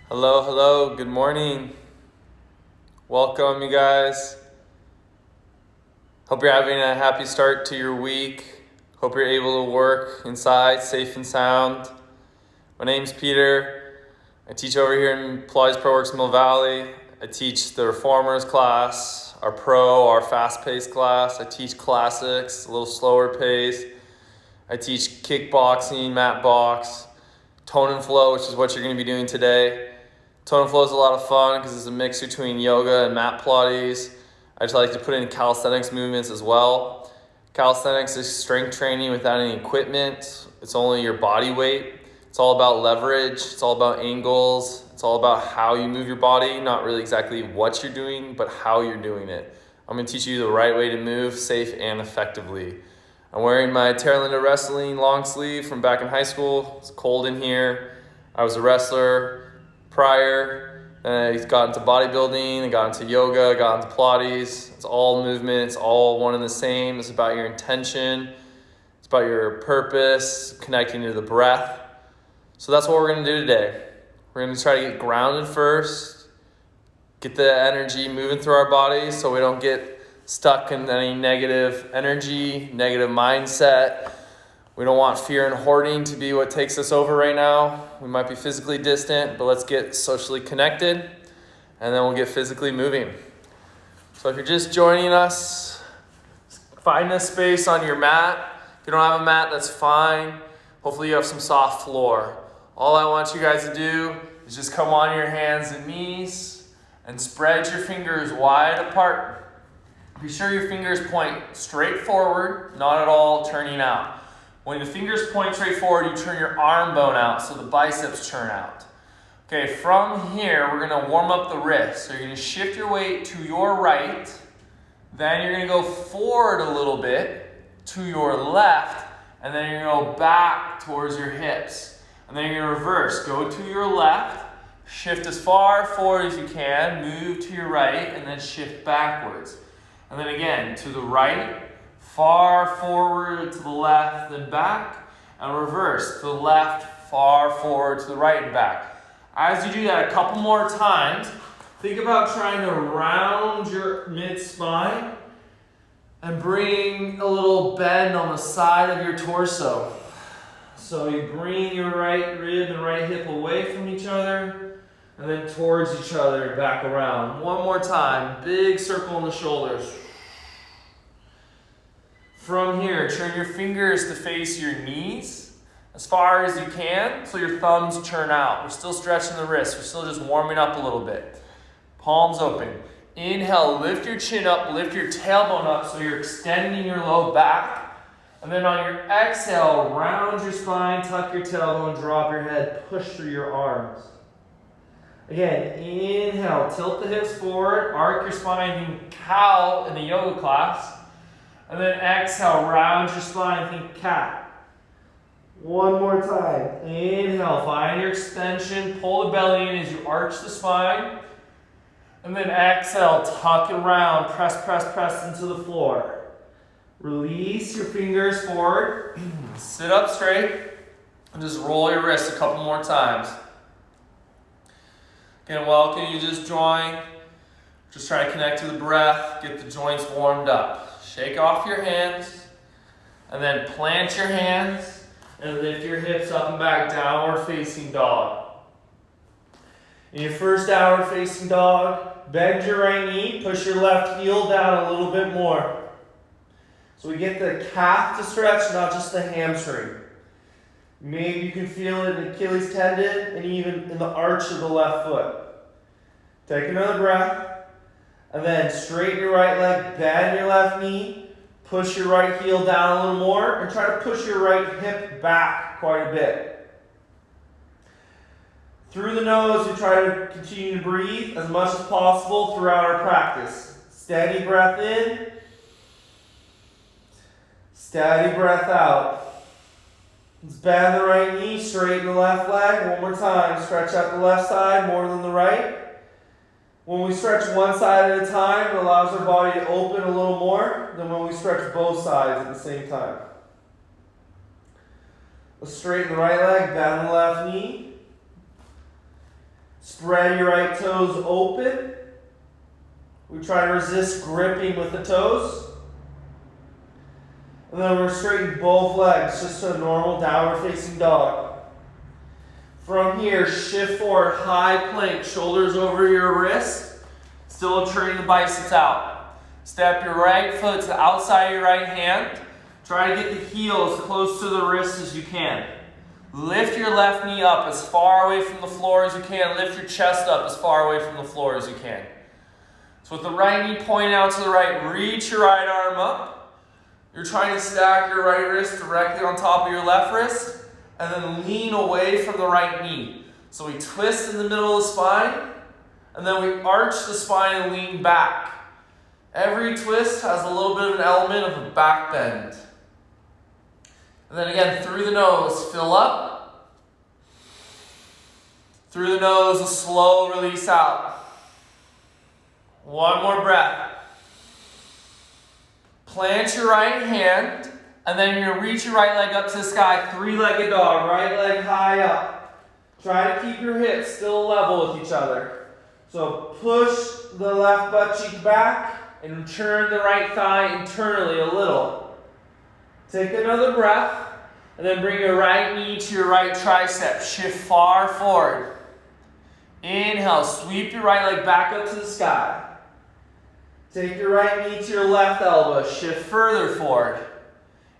Hello, hello, good morning. Welcome, you guys. Hope you're having a happy start to your week. Hope you're able to work inside, safe and sound. My name's Peter. I teach over here in Pilates Pro Works Mill Valley. I teach the Reformers class, our Pro, our fast-paced class. I teach classics, a little slower pace. I teach kickboxing, mat box, tone and flow, which is what you're going to be doing today. Tone and flow is a lot of fun because it's a mix between yoga and mat Pilates. I just like to put in calisthenics movements as well. Calisthenics is strength training without any equipment. It's only your body weight. It's all about leverage. It's all about angles. It's all about how you move your body, not really exactly what you're doing, but how you're doing it. I'm going to teach you the right way to move safe and effectively. I'm wearing my Terralinda Wrestling long sleeve from back in high school. It's cold in here. I was a wrestler prior, then I got into bodybuilding, I got into yoga, got into Pilates. It's all movement, it's all one and the same. It's about your intention, it's about your purpose, connecting to the breath. So that's what we're gonna do today. We're gonna try to get grounded first, get the energy moving through our bodies so we don't get stuck in any negative energy, negative mindset. We don't want fear and hoarding to be what takes us over right now. We might be physically distant, but let's get socially connected, and then we'll get physically moving. So if you're just joining us, find a space on your mat. If you don't have a mat, that's fine. Hopefully you have some soft floor. All I want you guys to do is just come on your hands and knees and spread your fingers wide apart. Be sure your fingers point straight forward, not at all turning out. When the fingers point straight forward, you turn your arm bone out so the biceps turn out. Okay, from here, we're gonna warm up the wrist. So you're gonna shift your weight to your right, then you're gonna go forward a little bit to your left, and then you're gonna go back towards your hips. And then you're gonna reverse, go to your left, shift as far forward as you can, move to your right, and then shift backwards. And then again, to the right, far forward to the left, then back, and reverse to the left, far forward to the right and back. As you do that a couple more times, think about trying to round your mid-spine and bring a little bend on the side of your torso. So you bring your right rib and right hip away from each other, and then towards each other, back around. One more time, big circle in the shoulders. From here, turn your fingers to face your knees as far as you can so your thumbs turn out. We're still stretching the wrists. We're still just warming up a little bit. Palms open. Inhale, lift your chin up, lift your tailbone up so you're extending your low back. And then on your exhale, round your spine, tuck your tailbone, drop your head, push through your arms. Again, inhale, tilt the hips forward, arc your spine, think cow in the yoga class. And then exhale, round your spine, think cat. One more time. Inhale, find your extension, pull the belly in as you arch the spine. And then exhale, tuck it around, press, press, press into the floor. Release your fingers forward, sit up straight, and just roll your wrists a couple more times. Again, welcome you just joined. Just try to connect to the breath, get the joints warmed up. Shake off your hands, and then plant your hands, and lift your hips up and back, downward facing dog. In your first downward facing dog, bend your right knee, push your left heel down a little bit more. So we get the calf to stretch, not just the hamstring. Maybe you can feel it in the Achilles tendon and even in the arch of the left foot. Take another breath. And then straighten your right leg, bend your left knee, push your right heel down a little more, and try to push your right hip back quite a bit. Through the nose, we try to continue to breathe as much as possible throughout our practice. Steady breath in, steady breath out. Let's bend the right knee, straighten the left leg. One more time, stretch out the left side more than the right. When we stretch one side at a time, it allows our body to open a little more than when we stretch both sides at the same time. Let's straighten the right leg, bend the left knee. Spread your right toes open. We try to resist gripping with the toes. And then we're straightening both legs just to a normal downward facing dog. From here, shift forward, high plank, shoulders over your wrist, still turning the biceps out. Step your right foot to the outside of your right hand. Try to get the heel as close to the wrist as you can. Lift your left knee up as far away from the floor as you can. Lift your chest up as far away from the floor as you can. So with the right knee pointing out to the right, reach your right arm up. You're trying to stack your right wrist directly on top of your left wrist, and then lean away from the right knee. So we twist in the middle of the spine, and then we arch the spine and lean back. Every twist has a little bit of an element of a back bend. And then again, through the nose, fill up. Through the nose, a slow release out. One more breath. Plant your right hand, and then you're going to reach your right leg up to the sky, three-legged dog, right leg high up. Try to keep your hips still level with each other. So push the left butt cheek back and turn the right thigh internally a little. Take another breath, and then bring your right knee to your right tricep. Shift far forward. Inhale, sweep your right leg back up to the sky. Take your right knee to your left elbow, shift further forward.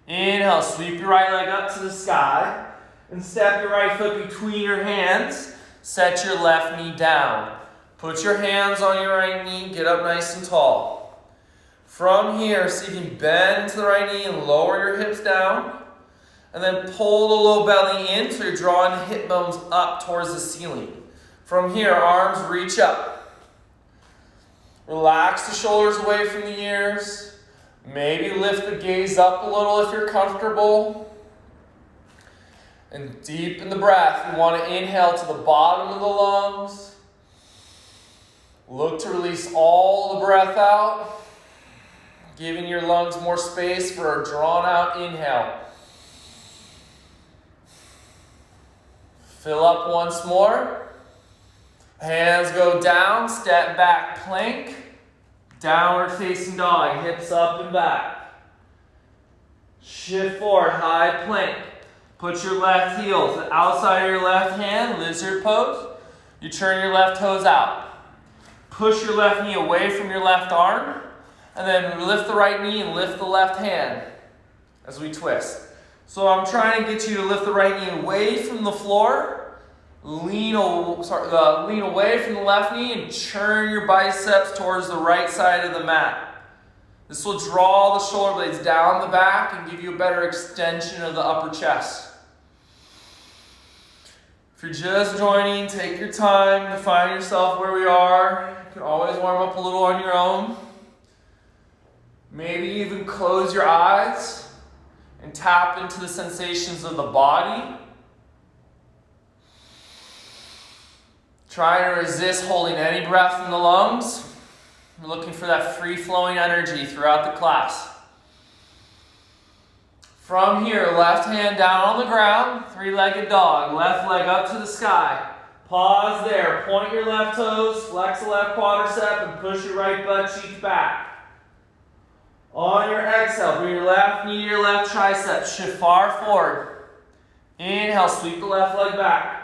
Inhale, sweep your right leg up to the sky, and step your right foot between your hands. Set your left knee down. Put your hands on your right knee, get up nice and tall. From here, see if you can bend to the right knee and lower your hips down, and then pull the low belly in so you're drawing the hip bones up towards the ceiling. From here, arms reach up. Relax the shoulders away from the ears. Maybe lift the gaze up a little if you're comfortable. And deepen the breath. You want to inhale to the bottom of the lungs. Look to release all the breath out, giving your lungs more space for a drawn out inhale. Fill up once more. Hands go down, step back, plank, downward facing dog, hips up and back. Shift forward, high plank. Put your left heel to the outside of your left hand, lizard pose. You turn your left toes out. Push your left knee away from your left arm, and then lift the right knee and lift the left hand as we twist. So I'm trying to get you to lift the right knee away from the floor. Lean away from the left knee and churn your biceps towards the right side of the mat. This will draw the shoulder blades down the back and give you a better extension of the upper chest. If you're just joining, take your time to find yourself where we are. You can always warm up a little on your own. Maybe even close your eyes and tap into the sensations of the body. Try to resist holding any breath in the lungs. We're looking for that free-flowing energy throughout the class. From here, left hand down on the ground, three-legged dog. Left leg up to the sky. Pause there. Point your left toes, flex the left quadricep, and push your right butt cheek back. On your exhale, bring your left knee to your left tricep. Shift far forward. Inhale, sweep the left leg back.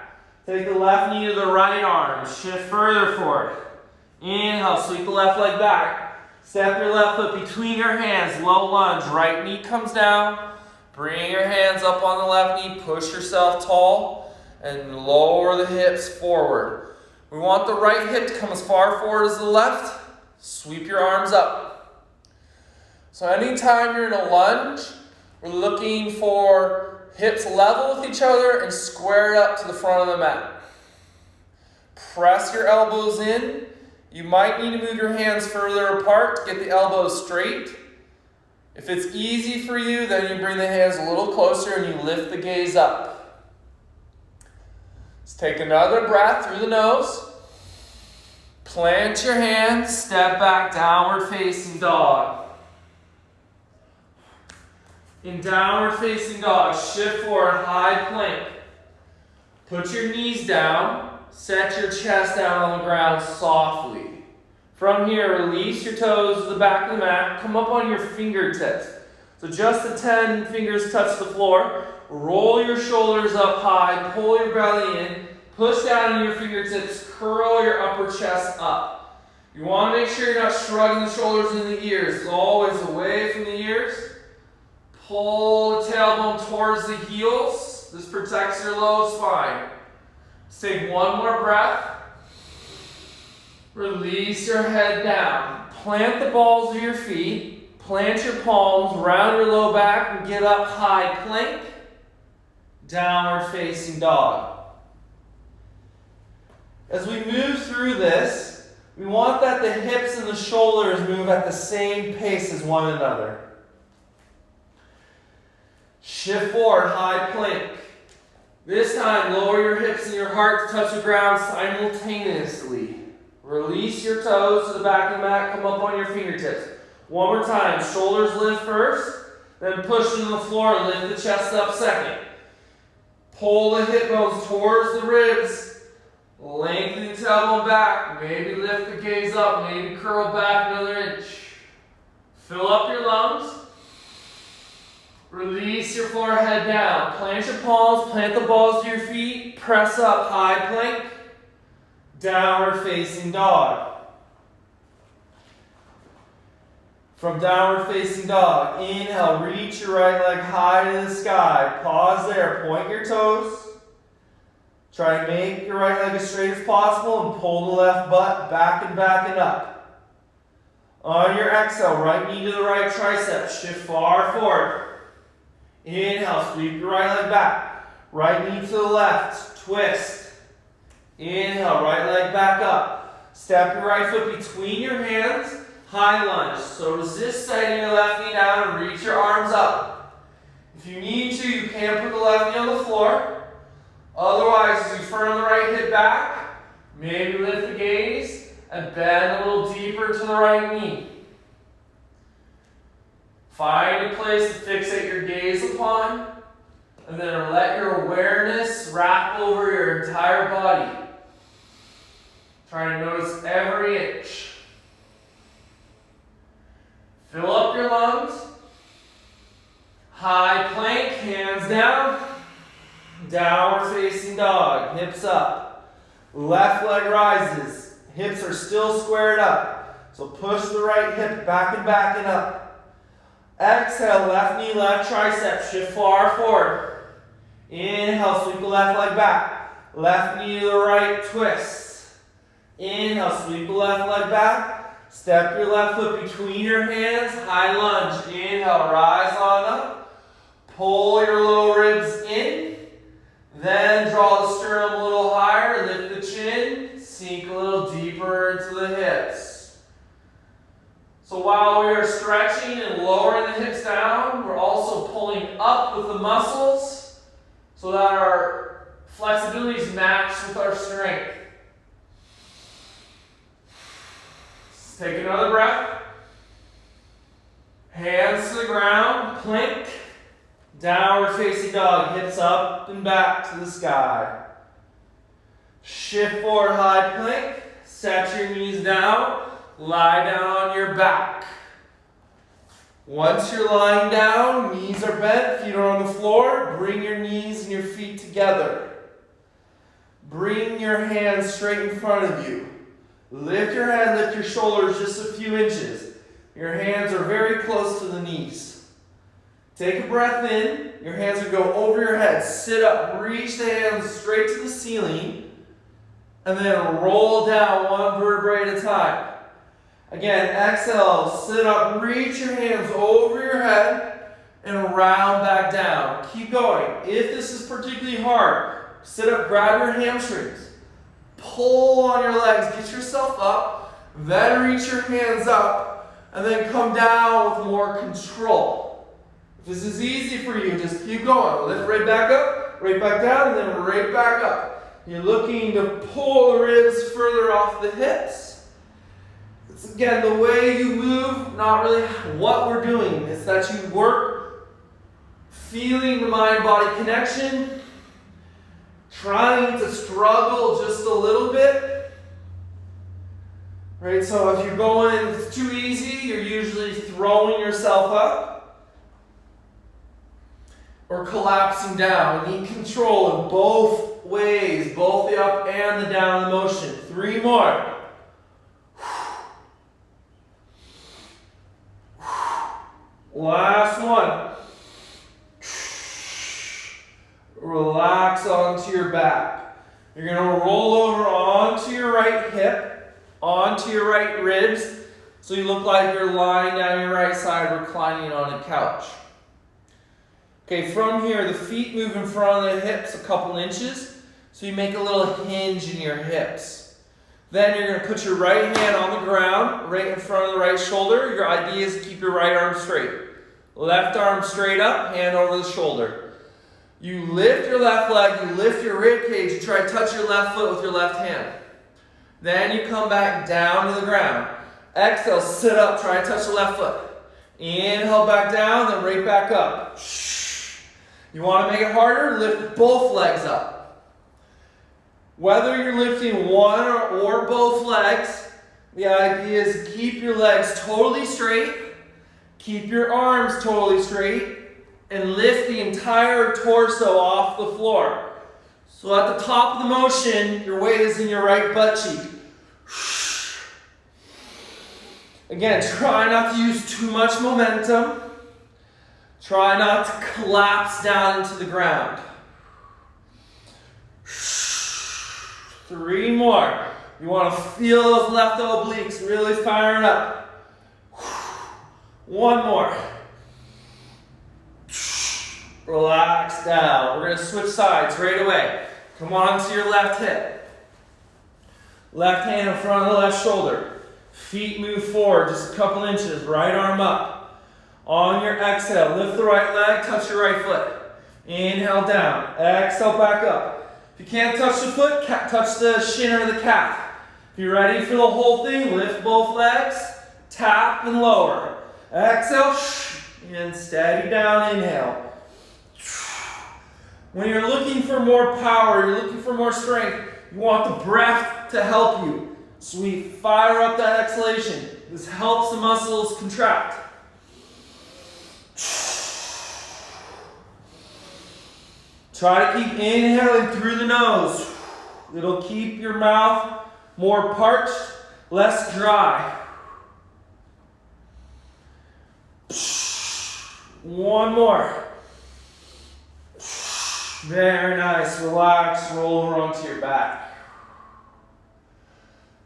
Take the left knee to the right arm. Shift further forward. Inhale, sweep the left leg back. Step your left foot between your hands. Low lunge. Right knee comes down. Bring your hands up on the left knee. Push yourself tall. And lower the hips forward. We want the right hip to come as far forward as the left. Sweep your arms up. So anytime you're in a lunge, we're looking for hips level with each other and squared up to the front of the mat. Press your elbows in. You might need to move your hands further apart to get the elbows straight. If it's easy for you, then you bring the hands a little closer and you lift the gaze up. Let's take another breath through the nose. Plant your hands, step back, downward facing dog. In downward facing dog, shift forward, high plank. Put your knees down, set your chest down on the ground softly. From here, release your toes to the back of the mat. Come up on your fingertips. So just the 10 fingers touch the floor. Roll your shoulders up high. Pull your belly in. Push down into your fingertips. Curl your upper chest up. You want to make sure you're not shrugging the shoulders into the ears. It's always away from the ears. Pull the tailbone towards the heels. This protects your low spine. Let's take one more breath. Release your head down. Plant the balls of your feet. Plant your palms, round your low back, and get up high plank. Downward facing dog. As we move through this, we want that the hips and the shoulders move at the same pace as one another. Shift forward, high plank. This time, lower your hips and your heart to touch the ground simultaneously. Release your toes to the back of the mat, come up on your fingertips. One more time, shoulders lift first, then push into the floor, lift the chest up second. Pull the hip bones towards the ribs, lengthen the tailbone back, maybe lift the gaze up, maybe curl back another inch. Fill up your lungs. Release your forehead down. Plant your palms, plant the balls to your feet, press up, high plank, downward facing dog. From downward facing dog, inhale, reach your right leg high to the sky. Pause there, point your toes. Try to make your right leg as straight as possible and pull the left butt back and up. On your exhale, right knee to the right tricep, shift far forward. Inhale, sweep your right leg back. Right knee to the left, twist. Inhale, right leg back up. Step your right foot between your hands, high lunge. So resist setting your left knee down and reach your arms up. If you need to, you can put the left knee on the floor. Otherwise, as you firm the right hip back, maybe lift the gaze and bend a little deeper to the right knee. Find a place to fixate your gaze upon, and then let your awareness wrap over your entire body. Try to notice every inch. Fill up your lungs. High plank, hands down. Downward facing dog, hips up. Left leg rises. Hips are still squared up. So push the right hip back and up. Exhale, left knee, left tricep, shift far forward. Inhale, sweep the left leg back. Left knee to the right, twist. Inhale, sweep the left leg back. Step your left foot between your hands, high lunge. Inhale, rise on up. Pull your low ribs in. Then draw the sternum a little higher, lift the chin, sink a little deeper into the hips. So while we are stretching and lowering the hips down, we're also pulling up with the muscles so that our flexibility is matched with our strength. Let's take another breath. Hands to the ground, plank, downward facing dog, hips up and back to the sky. Shift forward, high plank, set your knees down. Lie down on your back. Once you're lying down, knees are bent, feet are on the floor, bring your knees and your feet together. Bring your hands straight in front of you. Lift your head, lift your shoulders just a few inches. Your hands are very close to the knees. Take a breath in, your hands will go over your head. Sit up, reach the hands straight to the ceiling, and then roll down one vertebrae at a time. Again, exhale, sit up, reach your hands over your head, and round back down. Keep going. If this is particularly hard, sit up, grab your hamstrings, pull on your legs, get yourself up, then reach your hands up, and then come down with more control. If this is easy for you, just keep going. Lift right back up, right back down, and then right back up. You're looking to pull the ribs further off the hips. It's again the way you move, not really what we're doing. It's that you work feeling the mind-body connection, trying to struggle just a little bit. Right, so if you're going, if it's too easy, you're usually throwing yourself up or collapsing down. You need control in both ways, both the up and the down motion. 3 more. Last one. Relax onto your back. You're going to roll over onto your right hip, onto your right ribs, so you look like you're lying down your right side, reclining on a couch. Okay, from here, the feet move in front of the hips a couple inches, so you make a little hinge in your hips. Then you're going to put your right hand on the ground, right in front of the right shoulder. Your idea is to keep your right arm straight. Left arm straight up, hand over the shoulder. You lift your left leg, you lift your rib cage, you try to touch your left foot with your left hand. Then you come back down to the ground. Exhale, sit up, try to touch the left foot. Inhale back down, then right back up. You want to make it harder? Lift both legs up. Whether you're lifting one or both legs, the idea is to keep your legs totally straight, keep your arms totally straight, and lift the entire torso off the floor. So at the top of the motion, your weight is in your right butt cheek. Again, try not to use too much momentum. Try not to collapse down into the ground. 3 more. You want to feel those left obliques really firing up. 1 more. Relax down. We're going to switch sides right away. Come on to your left hip. Left hand in front of the left shoulder. Feet move forward just a couple inches. Right arm up. On your exhale, lift the right leg, touch your right foot. Inhale down. Exhale back up. If you can't touch the foot, touch the shin or the calf. If you're ready for the whole thing, lift both legs, tap and lower. Exhale, and steady down, inhale. When you're looking for more power, you're looking for more strength, you want the breath to help you. So we fire up that exhalation. This helps the muscles contract. Try to keep inhaling through the nose. It'll keep your mouth more parched, less dry. 1 more. Very nice. Relax. Roll over onto your back.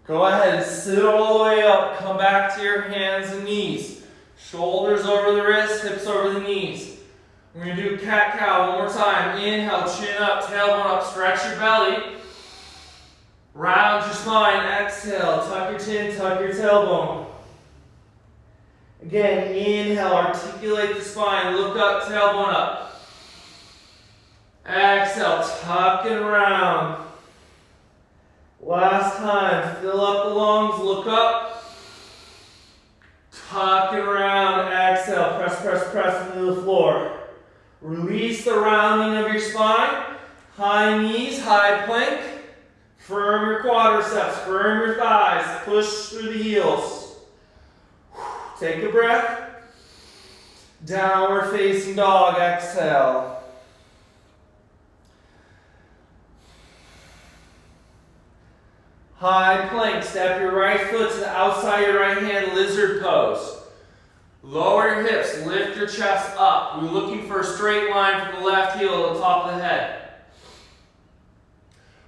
Go ahead and sit all the way up. Come back to your hands and knees. Shoulders over the wrists, hips over the knees. We're going to do cat-cow one more time. Inhale, chin up, tailbone up. Stretch your belly. Round your spine. Exhale, tuck your chin, tuck your tailbone. Again, inhale, articulate the spine. Look up, tailbone up. Exhale, tuck and round. Last time, fill up the lungs, look up. Tuck and round, exhale, press, press, press into the floor. Release the rounding of your spine. High knees, high plank. Firm your quadriceps, firm your thighs, push through the heels. Take a breath. Downward facing dog, exhale. High plank, step your right foot to the outside of your right hand, lizard pose. Lower your hips, lift your chest up. We're looking for a straight line from the left heel to the top of the head.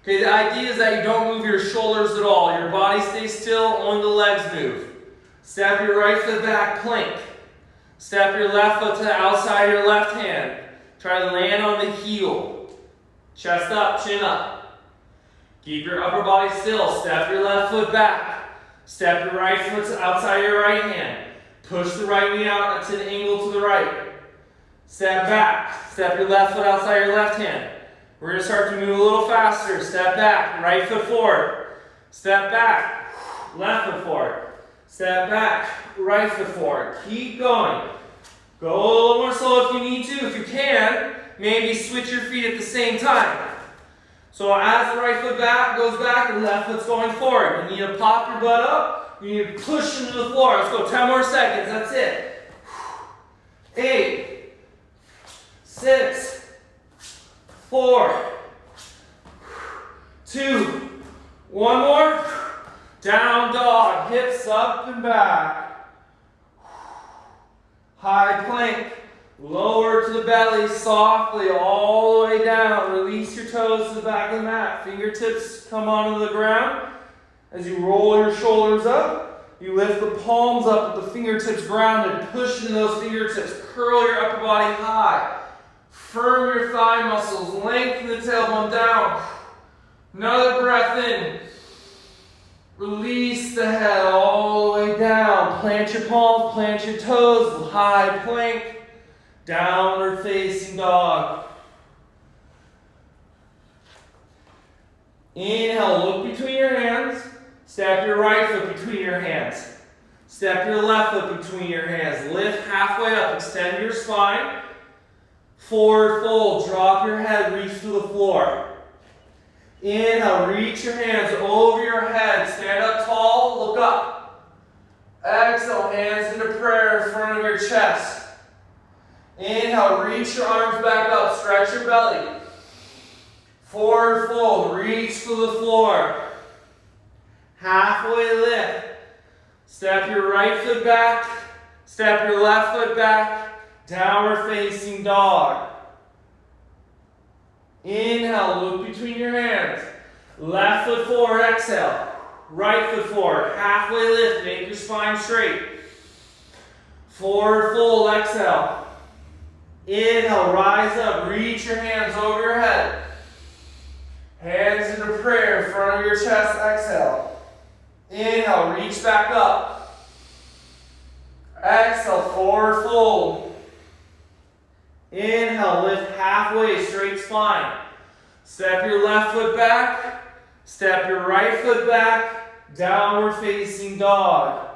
Okay, the idea is that you don't move your shoulders at all. Your body stays still, only the legs move. Step your right foot back, plank. Step your left foot to the outside of your left hand. Try to land on the heel. Chest up, chin up. Keep your upper body still. Step your left foot back. Step your right foot to the outside of your right hand. Push the right knee out at an angle to the right. Step back. Step your left foot outside your left hand. We're going to start to move a little faster. Step back. Right foot forward. Step back. Left foot forward. Step back. Right foot forward. Keep going. Go a little more slow if you need to. If you can, maybe switch your feet at the same time. So as the right foot goes back, the left foot's going forward. You need to pop your butt up. You need to push into the floor. Let's go 10 more seconds. That's it. 8, 6, 4, 2, 1 more. Down dog, hips up and back. High plank. Lower to the belly softly all the way down. Release your toes to the back of the mat. Fingertips come onto the ground. As you roll your shoulders up, you lift the palms up with the fingertips grounded. Push into those fingertips. Curl your upper body high. Firm your thigh muscles. Lengthen the tailbone down. Another breath in. Release the head all the way down. Plant your palms, plant your toes. High plank. Downward facing dog. Inhale, look between your hands. Step your right foot between your hands. Step your left foot between your hands. Lift halfway up, extend your spine. Forward fold, drop your head, reach to the floor. Inhale, reach your hands over your head. Stand up tall, look up. Exhale, hands into prayer in front of your chest. Inhale, reach your arms back up, stretch your belly. Forward fold, reach to the floor. Halfway lift. Step your right foot back, step your left foot back, downward facing dog. Inhale, look between your hands. Left foot forward, exhale. Right foot forward, halfway lift, make your spine straight. Forward fold, exhale. Inhale, rise up, reach your hands over your head. Hands into prayer in front of your chest, exhale. Inhale, reach back up. Exhale, forward fold. Inhale, lift halfway, straight spine. Step your left foot back, step your right foot back, downward facing dog.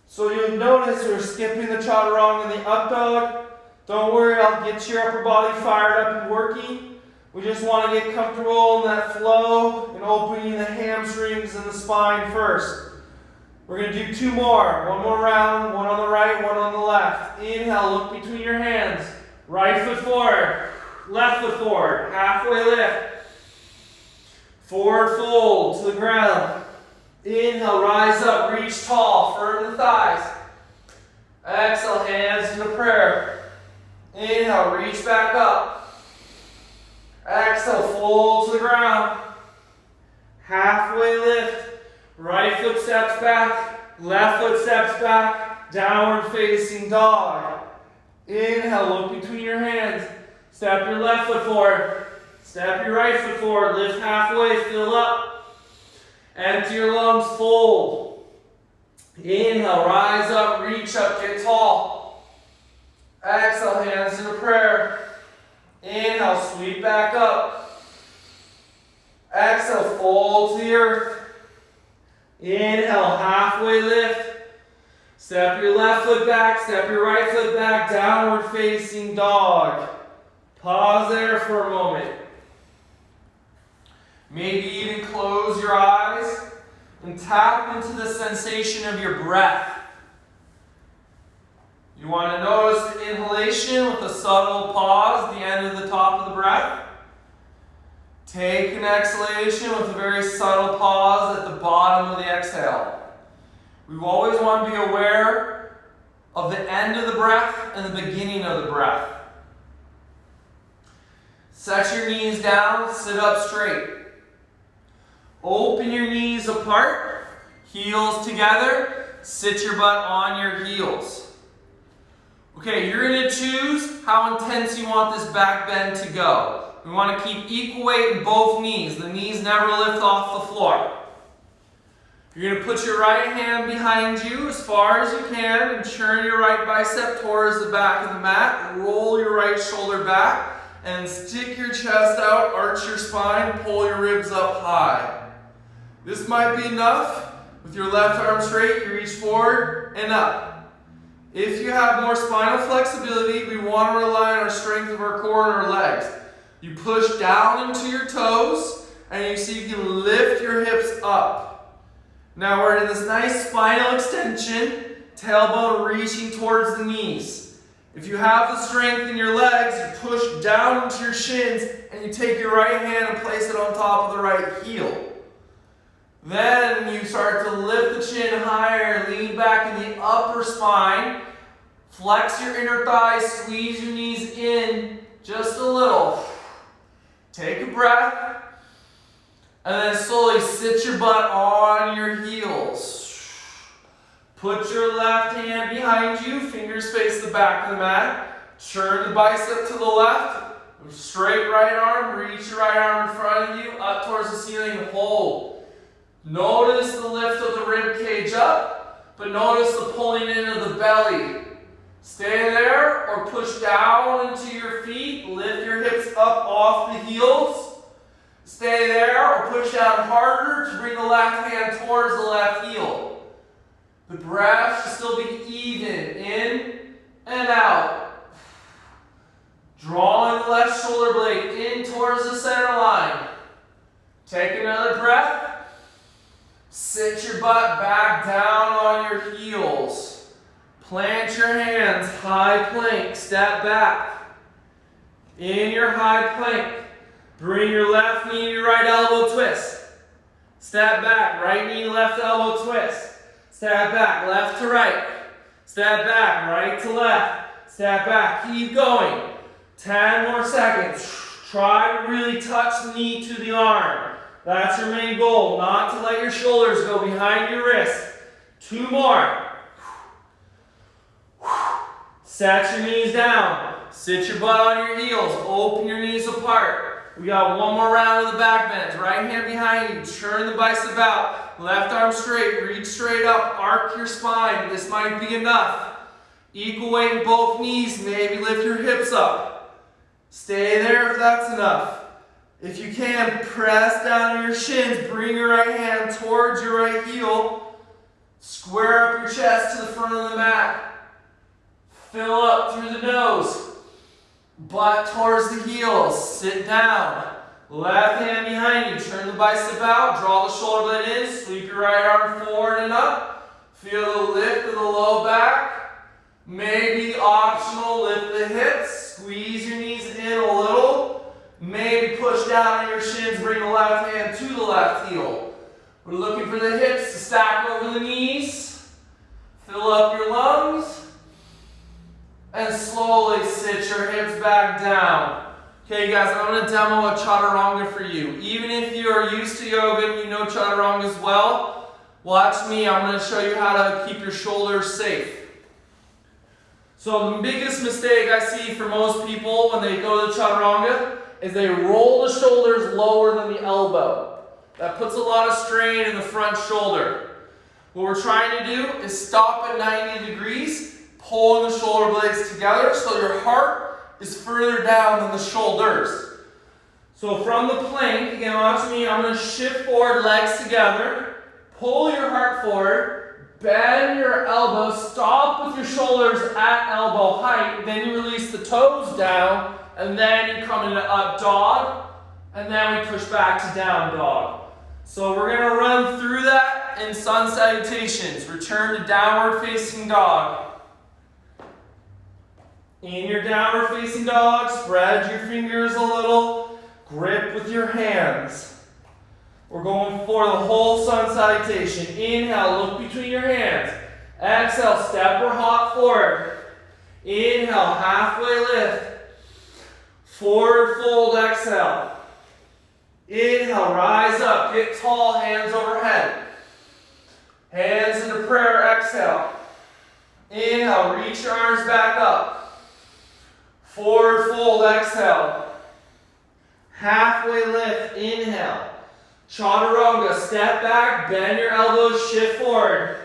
So you'll notice we're skipping the chaturanga and the up dog. Don't worry, I'll get your upper body fired up and working. We just want to get comfortable in that flow and opening the hamstrings and the spine first. We're going to do 2 more. 1 more round, 1 on the right, 1 on the left. Inhale, look between your hands. Right foot forward, left foot forward, halfway lift. Forward fold to the ground. Inhale, rise up, reach tall, firm the thighs. Exhale, hands into prayer. Inhale, reach back up. Exhale, fold to the ground. Halfway lift. Right foot steps back. Left foot steps back. Downward facing dog. Inhale, look between your hands. Step your left foot forward. Step your right foot forward. Lift halfway, fill up. Empty your lungs, fold. Inhale, rise up, reach up, get tall. Exhale, hands into prayer. Inhale, sweep back up. Exhale, fold to the earth. Inhale, halfway lift. Step your left foot back, step your right foot back, downward facing dog. Pause there for a moment. Maybe even close your eyes and tap into the sensation of your breath. You want to notice the inhalation with a subtle pause at the end of the top of the breath. Take an exhalation with a very subtle pause at the bottom of the exhale. We always want to be aware of the end of the breath and the beginning of the breath. Set your knees down, sit up straight. Open your knees apart, heels together, sit your butt on your heels. Okay, you're going to choose how intense you want this back bend to go. We want to keep equal weight in both knees. The knees never lift off the floor. You're going to put your right hand behind you as far as you can and turn your right bicep towards the back of the mat. Roll your right shoulder back and stick your chest out, arch your spine, pull your ribs up high. This might be enough. With your left arm straight, you reach forward and up. If you have more spinal flexibility, we want to rely on our strength of our core and our legs. You push down into your toes, and you see if you can lift your hips up. Now we're in this nice spinal extension, tailbone reaching towards the knees. If you have the strength in your legs, you push down into your shins, and you take your right hand and place it on top of the right heel. Then you start to lift the chin higher, lean back in the upper spine, flex your inner thighs, squeeze your knees in just a little. Take a breath, and then slowly sit your butt on your heels. Put your left hand behind you, fingers face the back of the mat. Turn the bicep to the left, straight right arm, reach your right arm in front of you, up towards the ceiling, hold. Notice the lift of the rib cage up, but notice the pulling in of the belly. Stay there or push down into your feet. Lift your hips up off the heels. Stay there or push down harder to bring the left hand towards the left heel. The breath should still be even, in and out. Drawing the left shoulder blade in towards the center line. Take another breath. Sit your butt back down on your heels. Plant your hands, high plank, step back. In your high plank, bring your left knee to your right elbow twist. Step back, right knee, left elbow twist. Step back, left to right. Step back, right to left. Step back, keep going. 10 more seconds. Try to really touch the knee to the arm. That's your main goal, not to let your shoulders go behind your wrist. 2 more. Set your knees down. Sit your butt on your heels. Open your knees apart. We got one more round of the back bends. Right hand behind you. Turn the bicep out. Left arm straight. Reach straight up. Arc your spine. This might be enough. Equal weight in both knees. Maybe lift your hips up. Stay there if that's enough. If you can, press down on your shins. Bring your right hand towards your right heel. Square up your chest to the front of the mat. Fill up through the nose. Butt towards the heels. Sit down. Left hand behind you. Turn the bicep out. Draw the shoulder blade in. Sweep your right arm forward and up. Feel the lift of the low back. Maybe optional, lift the hips. Squeeze your knees in a little. Maybe push down on your shins, bring the left hand to the left heel. We're looking for the hips to stack over the knees. Fill up your lungs. And slowly sit your hips back down. Okay, guys, I'm going to demo a Chaturanga for you. Even if you are used to yoga and you know Chaturanga as well, watch me. I'm going to show you how to keep your shoulders safe. So the biggest mistake I see for most people when they go to Chaturanga is they roll the shoulders lower than the elbow. That puts a lot of strain in the front shoulder. What we're trying to do is stop at 90 degrees, pulling the shoulder blades together so your heart is further down than the shoulders. So from the plank, again, watch me, I'm going to shift forward, legs together, pull your heart forward, bend your elbows, stop with your shoulders at elbow height, then you release the toes down, and then you come into up dog, and then we push back to down dog. So we're going to run through that in sun salutations. Return to downward facing dog. In your downward facing dog, spread your fingers a little, grip with your hands. We're going for the whole sun salutation. Inhale, look between your hands. Exhale, step or hop forward. Inhale, halfway lift. Forward fold, exhale. Inhale, rise up, get tall, hands overhead. Hands into prayer, exhale. Inhale, reach your arms back up. Forward fold, exhale. Halfway lift, inhale. Chaturanga, step back, bend your elbows, shift forward.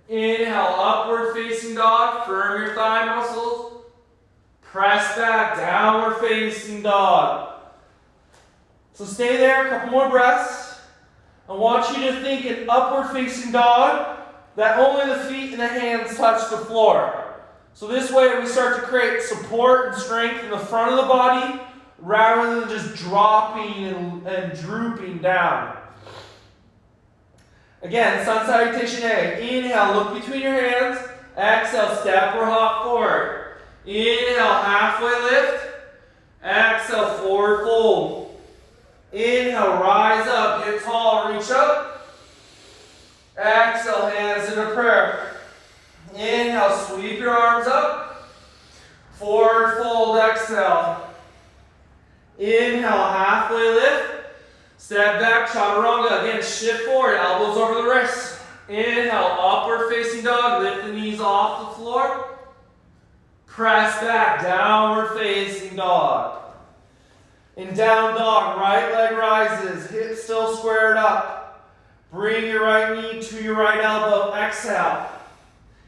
Inhale, upward facing dog, firm your thigh muscles. Press back, downward facing dog. So stay there, a couple more breaths. I want you to think in upward facing dog that only the feet and the hands touch the floor. So this way we start to create support and strength in the front of the body rather than just dropping and drooping down. Again, sun salutation A. Inhale, look between your hands. Exhale, step or hop forward. Inhale, halfway lift. Exhale, forward fold. Inhale, rise up, get tall, reach up. Exhale, hands into prayer. Inhale, sweep your arms up. Forward fold, exhale. Inhale, halfway lift. Step back, Chaturanga. Again, shift forward, elbows over the wrists. Inhale, upward facing dog. Lift the knees off the floor. Press back, downward facing dog. In down dog, right leg rises, hips still squared up. Bring your right knee to your right elbow. Exhale.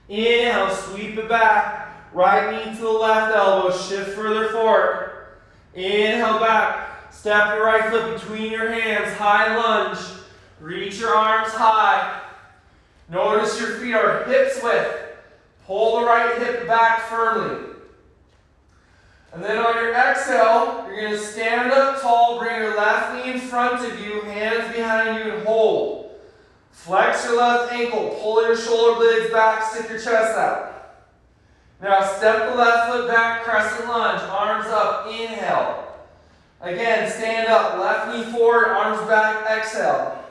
Inhale, sweep it back. Right knee to the left elbow, shift further forward. Inhale back. Step your right foot between your hands, high lunge. Reach your arms high. Notice your feet are hips width. Pull the right hip back firmly. And then on your exhale, you're going to stand up tall, bring your left knee in front of you, hands behind you, and hold. Flex your left ankle, pull your shoulder blades back, stick your chest out. Now step the left foot back, crescent lunge, arms up, inhale. Again, stand up, left knee forward, arms back, exhale.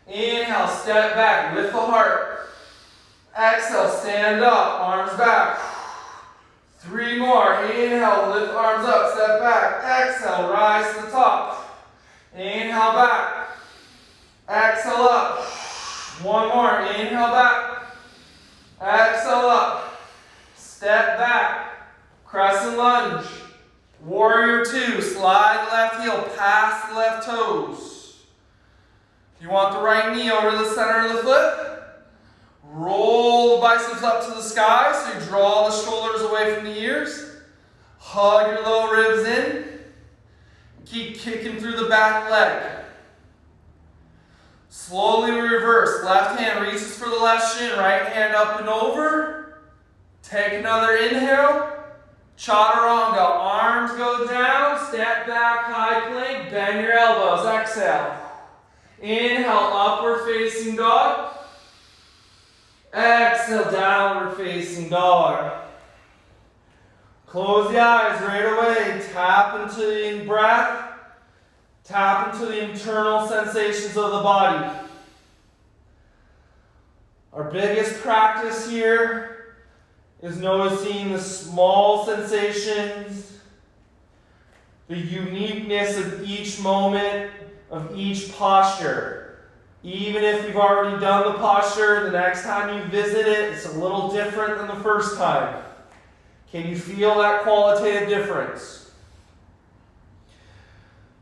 Inhale, step back, lift the heart. Exhale, stand up, arms back. 3 more, inhale, lift arms up, step back. Exhale, rise to the top. Inhale back. Exhale up. 1 more, inhale back. Exhale up. Step back, crescent lunge. Warrior 2, slide the left heel past the left toes. You want the right knee over the center of the foot. Roll the biceps up to the sky so you draw the shoulders away from the ears. Hug your lower ribs in. Keep kicking through the back leg. Slowly reverse. Left hand reaches for the left shin, right hand up and over. Take another inhale. Chaturanga, arms go down, step back, high plank, bend your elbows, exhale. Inhale, upward facing dog. Exhale, downward facing dog. Close the eyes right away, tap into the breath, tap into the internal sensations of the body. Our biggest practice here is noticing the small sensations, the uniqueness of each moment, of each posture. Even if you've already done the posture, the next time you visit it, it's a little different than the first time. Can you feel that qualitative difference?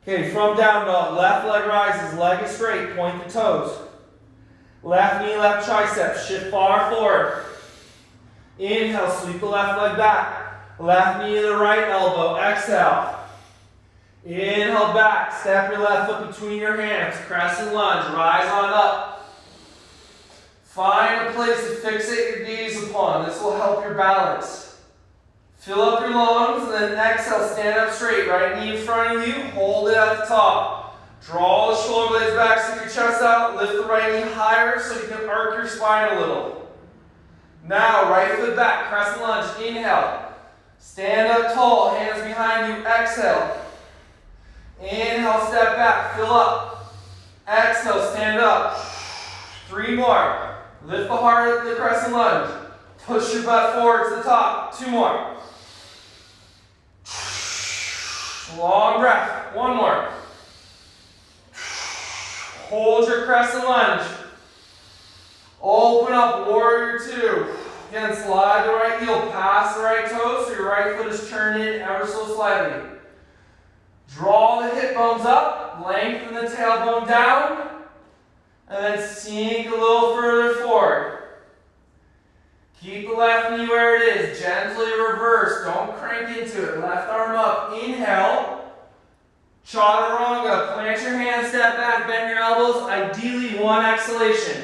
Okay, from down dog, left leg rises, leg is straight, point the toes. Left knee, left tricep, shift far forward. Inhale, sweep the left leg back. Left knee to the right elbow. Exhale. Inhale back. Step your left foot between your hands. Crescent lunge. Rise on up. Find a place to fixate your gaze upon. This will help your balance. Fill up your lungs and then exhale. Stand up straight. Right knee in front of you. Hold it at the top. Draw the shoulder blades back. Stick your chest out. Lift the right knee higher so you can arc your spine a little. Now, right foot back, crescent lunge, inhale. Stand up tall, hands behind you, exhale. Inhale, step back, fill up. Exhale, stand up. 3 more. Lift the heart at the crescent lunge. Push your butt forward to the top. 2 more. Long breath. 1 more. Hold your crescent lunge. Open up, warrior 2. Again, slide the right heel past the right toe so your right foot is turned in ever so slightly. Draw the hip bones up, lengthen the tailbone down, and then sink a little further forward. Keep the left knee where it is, gently reverse, don't crank into it. Left arm up, inhale. Chaturanga, plant your hands, step back, bend your elbows, ideally 1 exhalation.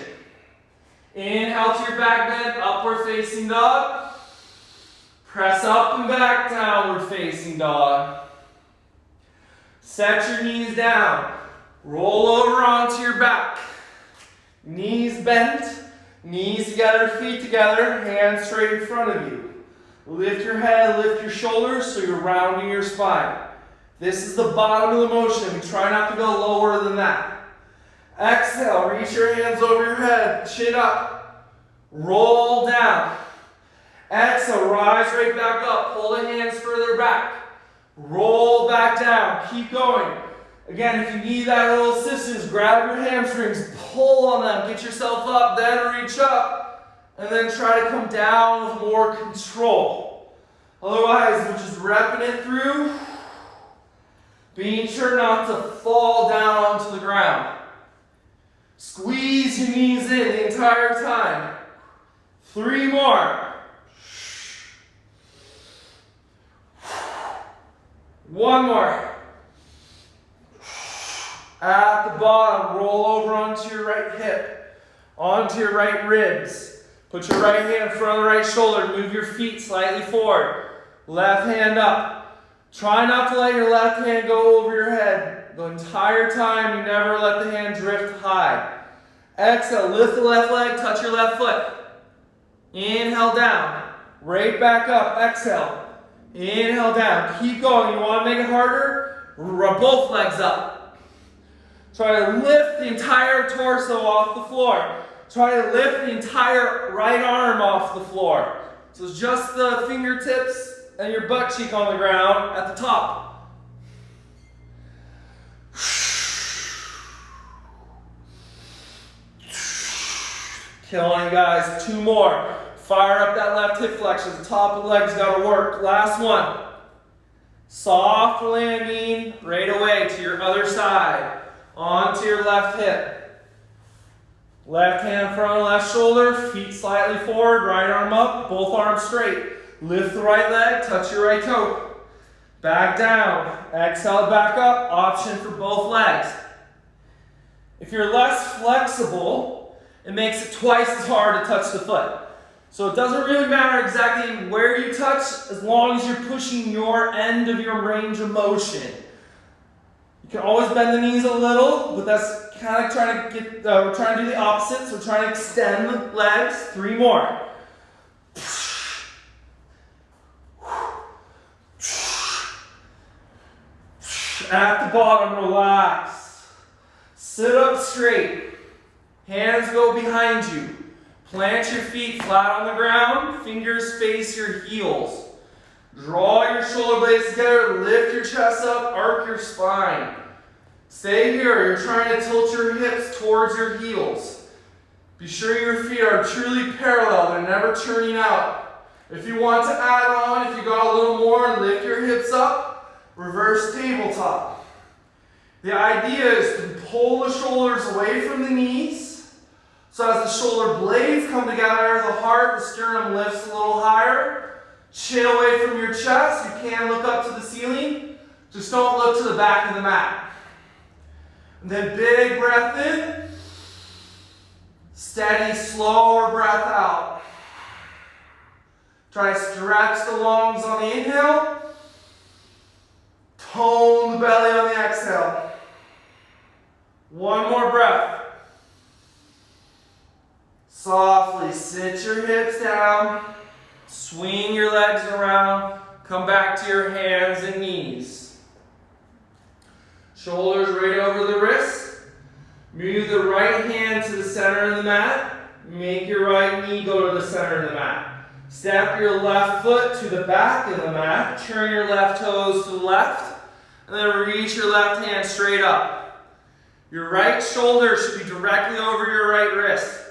Inhale to your back bend, upward facing dog. Press up and back, downward facing dog. Set your knees down. Roll over onto your back. Knees bent, knees together, feet together, hands straight in front of you. Lift your head, lift your shoulders so you're rounding your spine. This is the bottom of the motion. We try not to go lower than that. Exhale, reach your hands over your head, chin up. Roll down. Exhale, rise right back up. Pull the hands further back. Roll back down. Keep going. Again, if you need that little assistance, grab your hamstrings, pull on them, get yourself up, then reach up, and then try to come down with more control. Otherwise, we're just repping it through, being sure not to fall down onto the ground. Squeeze your knees in the entire time. 3 more. 1 more. At the bottom, roll over onto your right hip, onto your right ribs. Put your right hand in front of the right shoulder. Move your feet slightly forward. Left hand up. Try not to let your left hand go over your head. The entire time, you never let the hand drift high. Exhale, lift the left leg, touch your left foot. Inhale down. Right back up. Exhale. Inhale down. Keep going. You want to make it harder? Rub both legs up. Try to lift the entire torso off the floor. Try to lift the entire right arm off the floor. So it's just the fingertips and your butt cheek on the ground at the top. Killing, guys. 2 more. Fire up that left hip flexion. The top of the leg's got to work. Last one. Soft landing right away to your other side. Onto your left hip. Left hand in front of left shoulder, feet slightly forward, right arm up, both arms straight. Lift the right leg, touch your right toe. Back down, exhale back up, option for both legs. If you're less flexible, it makes it twice as hard to touch the foot. So it doesn't really matter exactly where you touch as long as you're pushing your end of your range of motion. You can always bend the knees a little, but that's kind of trying to get, we're trying to do the opposite, so we're trying to extend the legs. 3 more. At the bottom, relax. Sit up straight. Hands go behind you. Plant your feet flat on the ground. Fingers face your heels. Draw your shoulder blades together, lift your chest up, arc your spine. Stay here, you're trying to tilt your hips towards your heels. Be sure your feet are truly parallel, they're never turning out. If you want to add on, if you got a little more, lift your hips up, reverse tabletop. The idea is to pull the shoulders away from the knees, so as the shoulder blades come together, the heart, the sternum lifts a little higher. Chin away from your chest. You can look up to the ceiling. Just don't look to the back of the mat. And then big breath in. Steady, slower breath out. Try to stretch the lungs on the inhale. Tone the belly on the exhale. 1 more breath. Softly sit your hips down. Swing your legs around, come back to your hands and knees. Shoulders right over the wrists. Move the right hand to the center of the mat. Make your right knee go to the center of the mat. Step your left foot to the back of the mat. Turn your left toes to the left. And then reach your left hand straight up. Your right shoulder should be directly over your right wrist.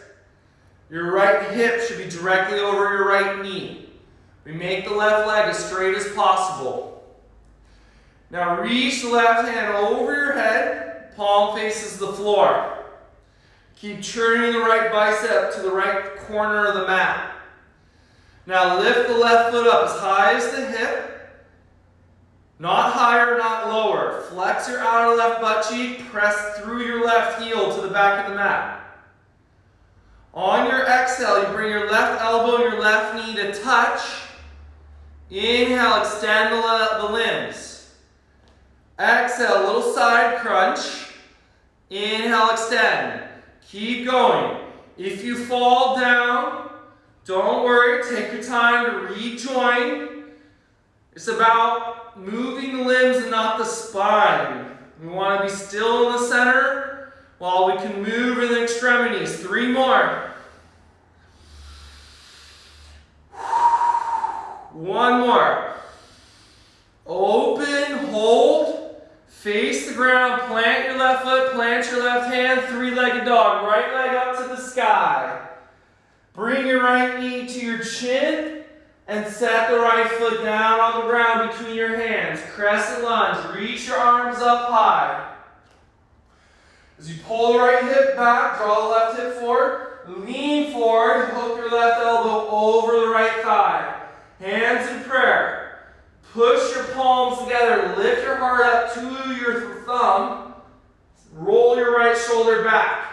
Your right hip should be directly over your right knee. We make the left leg as straight as possible. Now reach the left hand over your head, palm faces the floor. Keep turning the right bicep to the right corner of the mat. Now lift the left foot up as high as the hip. Not higher, not lower. Flex your outer left butt cheek, press through your left heel to the back of the mat. On your exhale, you bring your left elbow and your left knee to touch. Inhale, extend the limbs. Exhale, little side crunch. Inhale, extend. Keep going. If you fall down, don't worry, take your time to rejoin. It's about moving the limbs and not the spine. We want to be still in the center while we can move in the extremities. 3 more. 1 more. Open, hold, face the ground, plant your left foot, plant your left hand, 3-legged dog. Right leg up to the sky. Bring your right knee to your chin and set the right foot down on the ground between your hands. Crescent lunge. Reach your arms up high. As you pull the right hip back, draw the left hip forward, lean forward, hook your left elbow over the right thigh. Hands in prayer. Push your palms together, lift your heart up to your thumb, roll your right shoulder back.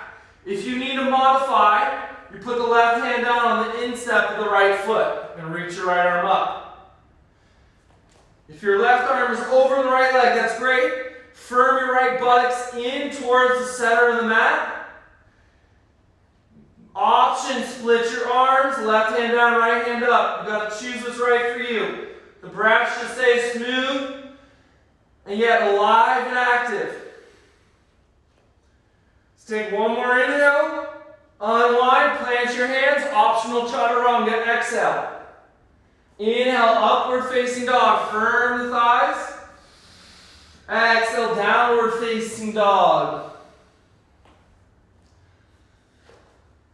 If you need to modify, you put the left hand down on the instep of the right foot and reach your right arm up. If your left arm is over the right leg, that's great. Firm your right buttocks in towards the center of the mat. Option, split your arms, left hand down, right hand up. You've got to choose what's right for you. The breath should stay smooth and yet alive and active. Let's take 1 more inhale. Unwind, plant your hands. Optional Chaturanga. Exhale. Inhale, upward facing dog. Firm the thighs. Exhale, downward facing dog.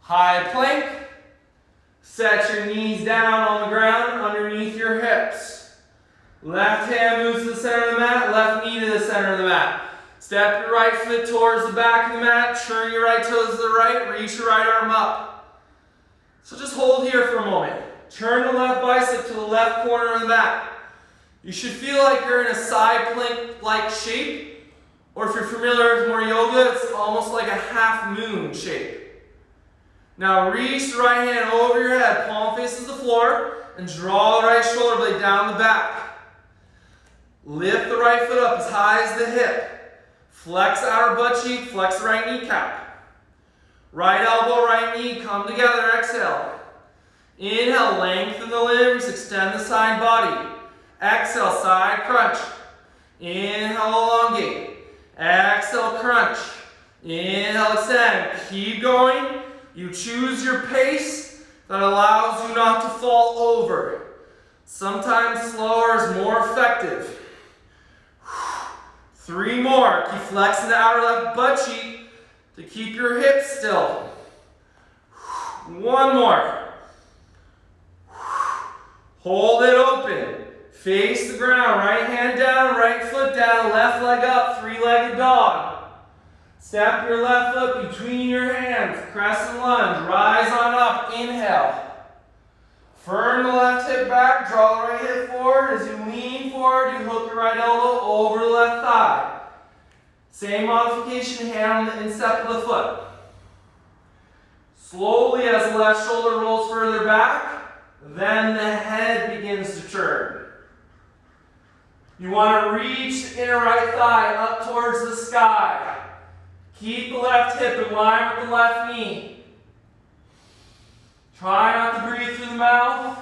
High plank. Set your knees down on the ground underneath your hips. Left hand moves to the center of the mat, left knee to the center of the mat. Step your right foot towards the back of the mat, turn your right toes to the right, reach your right arm up. So just hold here for a moment. Turn the left bicep to the left corner of the mat. You should feel like you're in a side plank-like shape, or if you're familiar with more yoga, it's almost like a half moon shape. Now reach the right hand over your head, palm faces the floor, and draw the right shoulder blade down the back. Lift the right foot up as high as the hip. Flex outer butt cheek, flex the right kneecap. Right elbow, right knee, come together, exhale. Inhale, lengthen the limbs, extend the side body. Exhale, side crunch. Inhale, elongate. Exhale, crunch. Inhale, extend. Keep going. You choose your pace that allows you not to fall over. Sometimes slower is more effective. 3 more. Keep flexing the outer left butt cheek to keep your hips still. 1 more. Hold it open. Face the ground. Right hand down, right foot down, left leg up, 3-legged dog. Step your left foot between your hands. Crescent lunge. Rise on up. Inhale. Firm the left hip back. Draw the right hip forward. As you lean forward, you hook your right elbow over the left thigh. Same modification, hand on the instep of the foot. Slowly, as the left shoulder rolls further back, then the head begins to turn. You want to reach the inner right thigh up towards the sky. Keep the left hip in line with the left knee. Try not to breathe through the mouth.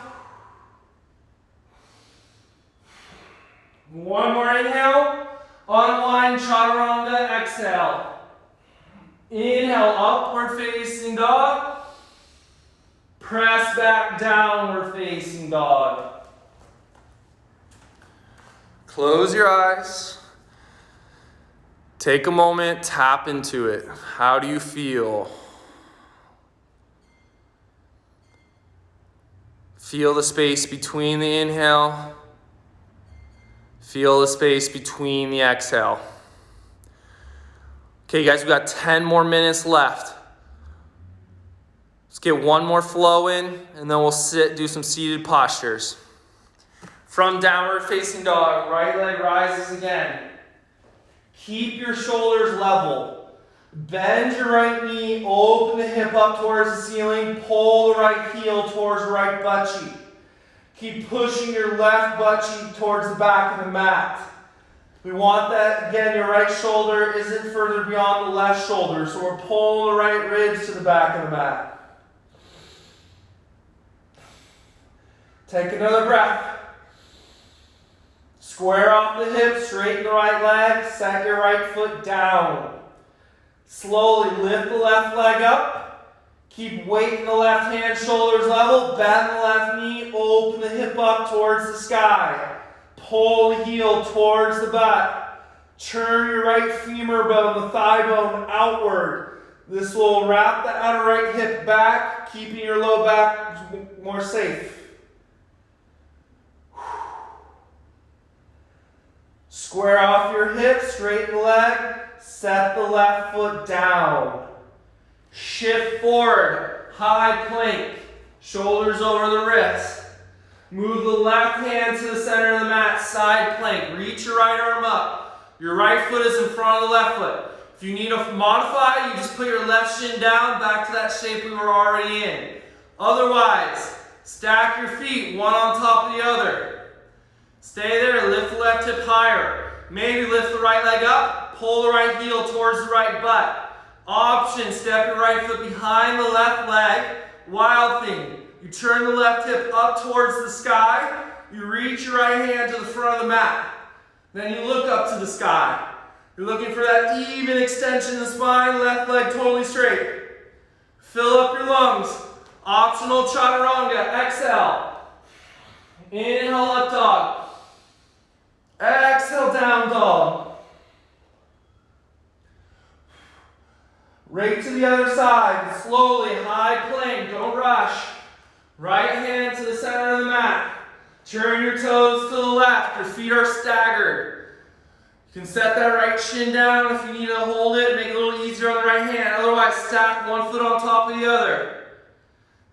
1 more inhale. Unwind, Chaturanga, exhale. Inhale, upward facing dog. Press back, downward facing dog. Close your eyes. Take a moment, tap into it. How do you feel? Feel the space between the inhale. Feel the space between the exhale. Okay, guys, we've got 10 more minutes left. Let's get 1 more flow in, and then we'll do some seated postures. From downward facing dog, right leg rises again. Keep your shoulders level. Bend your right knee, open the hip up towards the ceiling, pull the right heel towards the right butt cheek. Keep pushing your left butt cheek towards the back of the mat. We want that, again, your right shoulder isn't further beyond the left shoulder, so we're pulling the right ribs to the back of the mat. Take another breath. Square off the hips, straighten the right leg, set your right foot down. Slowly lift the left leg up. Keep weight in the left hand, shoulders level, bend the left knee, open the hip up towards the sky. Pull the heel towards the butt. Turn your right femur bone, the thigh bone, outward. This will wrap the outer right hip back, keeping your low back more safe. Square off your hips, straighten the leg, set the left foot down. Shift forward, high plank, shoulders over the wrist. Move the left hand to the center of the mat, side plank. Reach your right arm up. Your right foot is in front of the left foot. If you need to modify, you just put your left shin down, back to that shape we were already in. Otherwise, stack your feet, one on top of the other. Stay there, lift the left hip higher. Maybe lift the right leg up, pull the right heel towards the right butt. Option, step your right foot behind the left leg. Wild thing. You turn the left hip up towards the sky. You reach your right hand to the front of the mat. Then you look up to the sky. You're looking for that even extension of the spine, left leg totally straight. Fill up your lungs. Optional Chaturanga. Exhale. Inhale, up dog. Exhale, down dog. Right to the other side. Slowly, high plank. Don't rush. Right hand to the center of the mat. Turn your toes to the left. Your feet are staggered. You can set that right shin down if you need to hold it. Make it a little easier on the right hand. Otherwise, stack one foot on top of the other.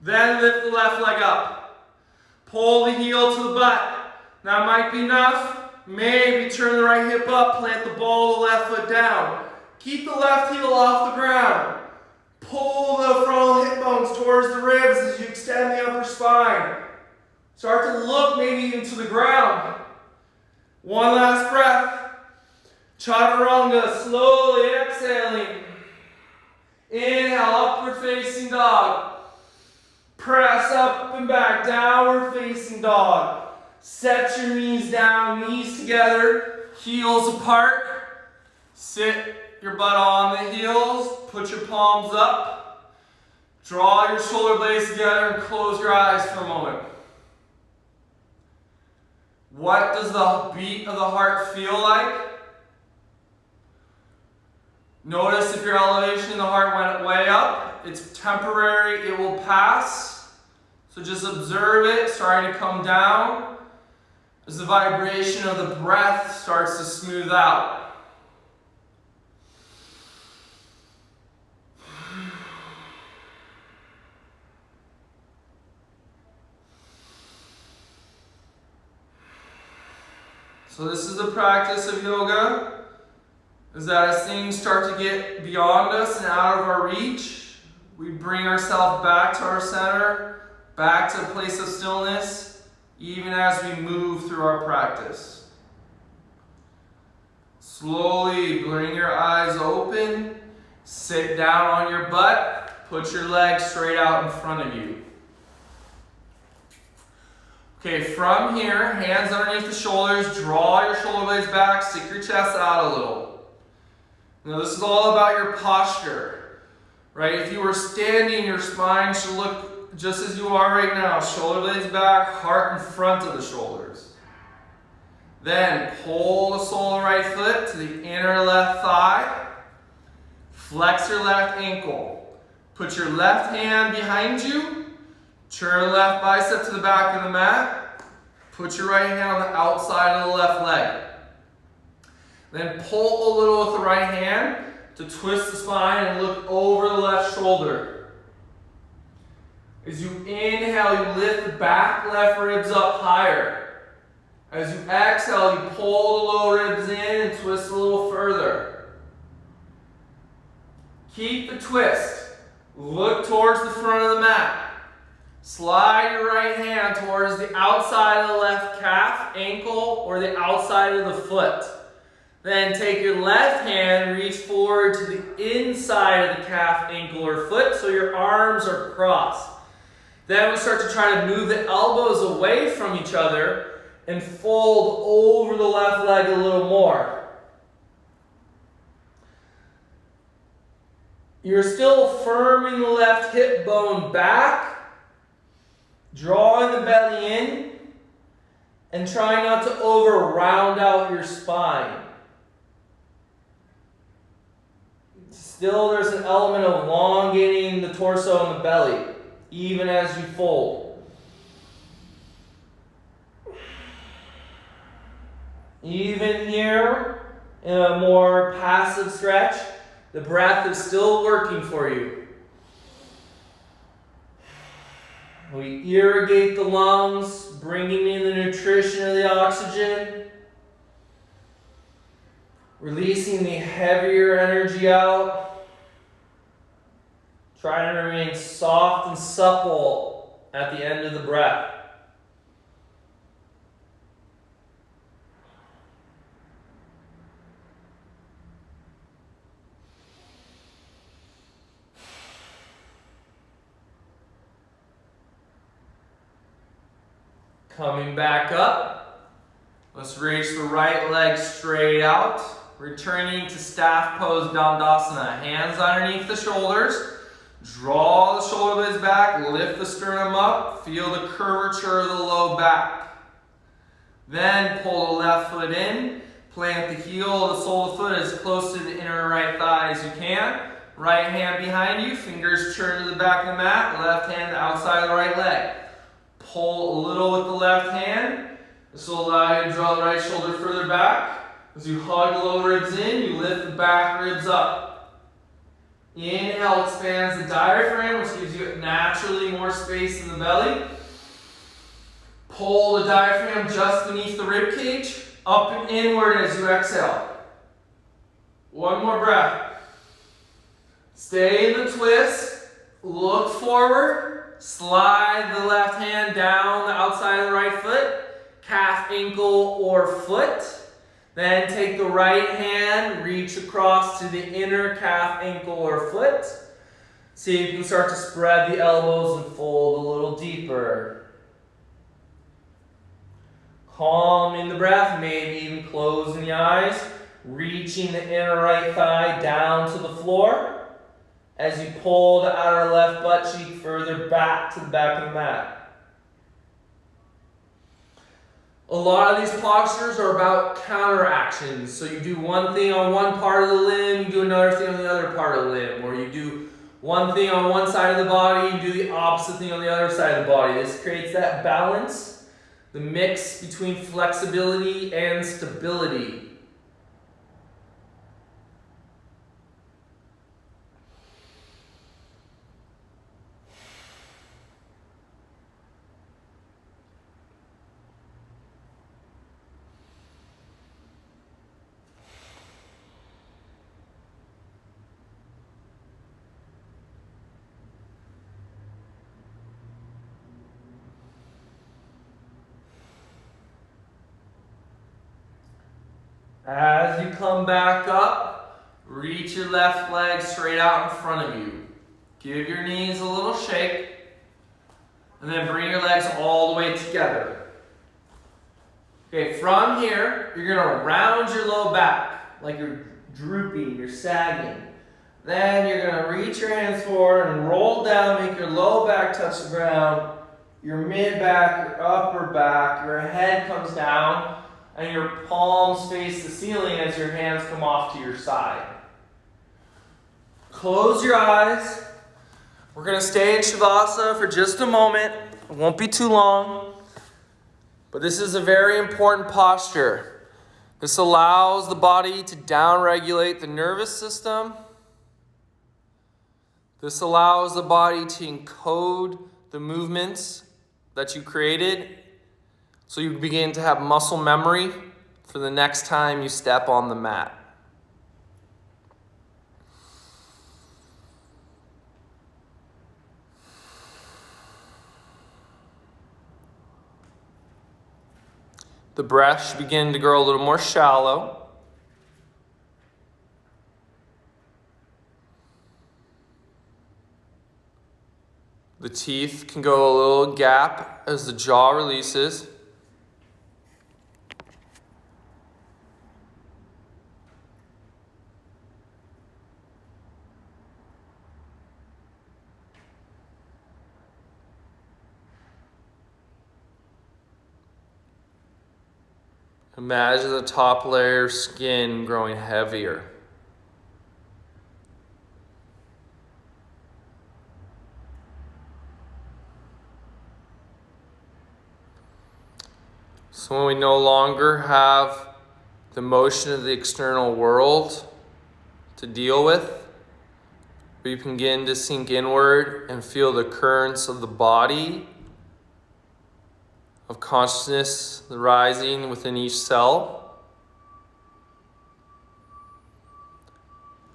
Then lift the left leg up. Pull the heel to the butt. Now it might be enough. Maybe turn the right hip up. Plant the ball of the left foot down. Keep the left heel off the ground. Pull the frontal hip bones towards the ribs as you extend the upper spine. Start to look maybe even to the ground. One last breath. Chaturanga, slowly exhaling. Inhale, upward facing dog. Press up and back, downward facing dog. Set your knees down, knees together, heels apart. Sit your butt on the heels, put your palms up, draw your shoulder blades together and close your eyes for a moment. What does the beat of the heart feel like? Notice if your elevation in the heart went way up, it's temporary, it will pass. So just observe it starting to come down as the vibration of the breath starts to smooth out. So this is the practice of yoga, is that as things start to get beyond us and out of our reach, we bring ourselves back to our center, back to a place of stillness, even as we move through our practice. Slowly bring your eyes open, sit down on your butt, put your legs straight out in front of you. Okay, from here, hands underneath the shoulders, draw your shoulder blades back, stick your chest out a little. Now this is all about your posture, right? If you were standing, your spine should look just as you are right now. Shoulder blades back, heart in front of the shoulders. Then pull the sole of the right foot to the inner left thigh. Flex your left ankle. Put your left hand behind you. Turn the left bicep to the back of the mat. Put your right hand on the outside of the left leg. Then pull a little with the right hand to twist the spine and look over the left shoulder. As you inhale, you lift the back left ribs up higher. As you exhale, you pull the low ribs in and twist a little further. Keep the twist. Look towards the front of the mat. Slide your right hand towards the outside of the left calf, ankle, or the outside of the foot. Then take your left hand, reach forward to the inside of the calf, ankle, or foot so your arms are crossed. Then we start to try to move the elbows away from each other and fold over the left leg a little more. You're still firming the left hip bone back, drawing the belly in, and try not to over round out your spine. Still, there's an element of elongating the torso and the belly, even as you fold. Even here, in a more passive stretch, the breath is still working for you. We irrigate the lungs, bringing in the nutrition of the oxygen, releasing the heavier energy out. Try to remain soft and supple at the end of the breath. Coming back up, let's reach the right leg straight out, returning to staff pose Dandasana. Hands underneath the shoulders, draw the shoulder blades back, lift the sternum up, feel the curvature of the low back. Then pull the left foot in, plant the heel of the sole of the foot as close to the inner right thigh as you can. Right hand behind you, fingers turn to the back of the mat, left hand outside of the right leg. Pull a little with the left hand. This will allow you to draw the right shoulder further back. As you hug the lower ribs in, you lift the back ribs up. Inhale expands the diaphragm, which gives you naturally more space in the belly. Pull the diaphragm just beneath the rib cage, up and inward as you exhale. One more breath. Stay in the twist. Look forward. Slide the left hand down the outside of the right foot, calf, ankle, or foot. Then take the right hand, reach across to the inner calf, ankle, or foot. See if you can start to spread the elbows and fold a little deeper. Calming the breath, maybe even closing the eyes, reaching the inner right thigh down to the floor. As you pull the outer left butt cheek further back to the back of the mat. A lot of these postures are about counteractions. So you do one thing on one part of the limb, you do another thing on the other part of the limb. Or you do one thing on one side of the body, you do the opposite thing on the other side of the body. This creates that balance, the mix between flexibility and stability. As you come back up, reach your left leg straight out in front of you. Give your knees a little shake, and then bring your legs all the way together. Okay, from here, you're gonna round your low back, like you're drooping, you're sagging. Then you're gonna reach your hands forward and roll down, make your low back touch the ground, your mid back, your upper back, your head comes down, and your palms face the ceiling as your hands come off to your side. Close your eyes. We're going to stay in Shavasana for just a moment. It won't be too long. But this is a very important posture. This allows the body to downregulate the nervous system. This allows the body to encode the movements that you created, so you begin to have muscle memory for the next time you step on the mat. The breath should begin to grow a little more shallow. teeth can go a little gap as the jaw releases. Imagine the top layer of skin growing heavier. So when we no longer have the motion of the external world to deal with, we begin to sink inward and feel the currents of the body, of consciousness rising within each cell.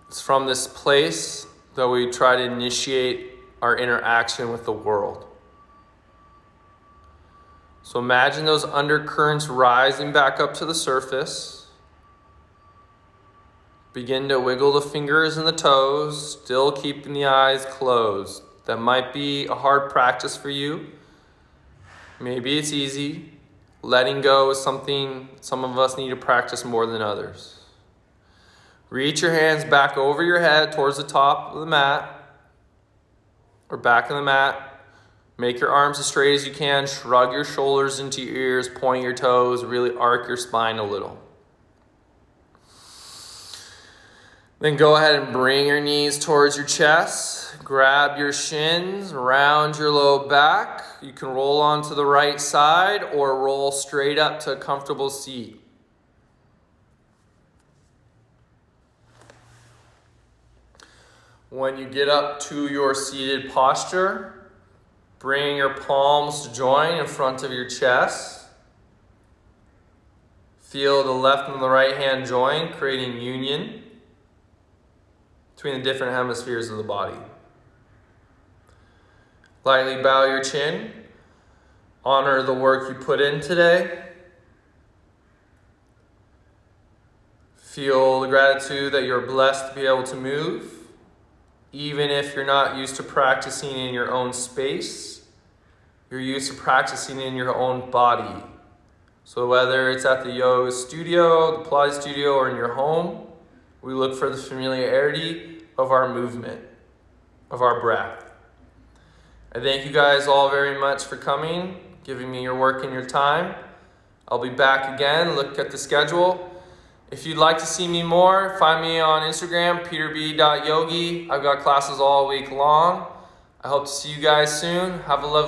It's from this place that we try to initiate our interaction with the world. So imagine those undercurrents rising back up to the surface. Begin to wiggle the fingers and the toes, still keeping the eyes closed. That might be a hard practice for you. Maybe it's easy. Letting go is something some of us need to practice more than others. Reach your hands back over your head towards the top of the mat or back of the mat. Make your arms as straight as you can. Shrug your shoulders into your ears. Point your toes. Really arc your spine a little. Then go ahead and bring your knees towards your chest. Grab your shins, round your low back. You can roll onto the right side or roll straight up to a comfortable seat. When you get up to your seated posture, bring your palms to join in front of your chest. Feel the left and the right hand join, creating union between the different hemispheres of the body. Lightly bow your chin. Honor the work you put in today. Feel the gratitude that you're blessed to be able to move. Even if you're not used to practicing in your own space, you're used to practicing in your own body. So whether it's at the yoga studio, the Pilates studio, or in your home, we look for the familiarity of our movement, of our breath. I thank you guys all very much for coming, giving me your work and your time. I'll be back again. Look at the schedule. If you'd like to see me more, find me on Instagram, peterb.yogi. I've got classes all week long. I hope to see you guys soon. Have a lovely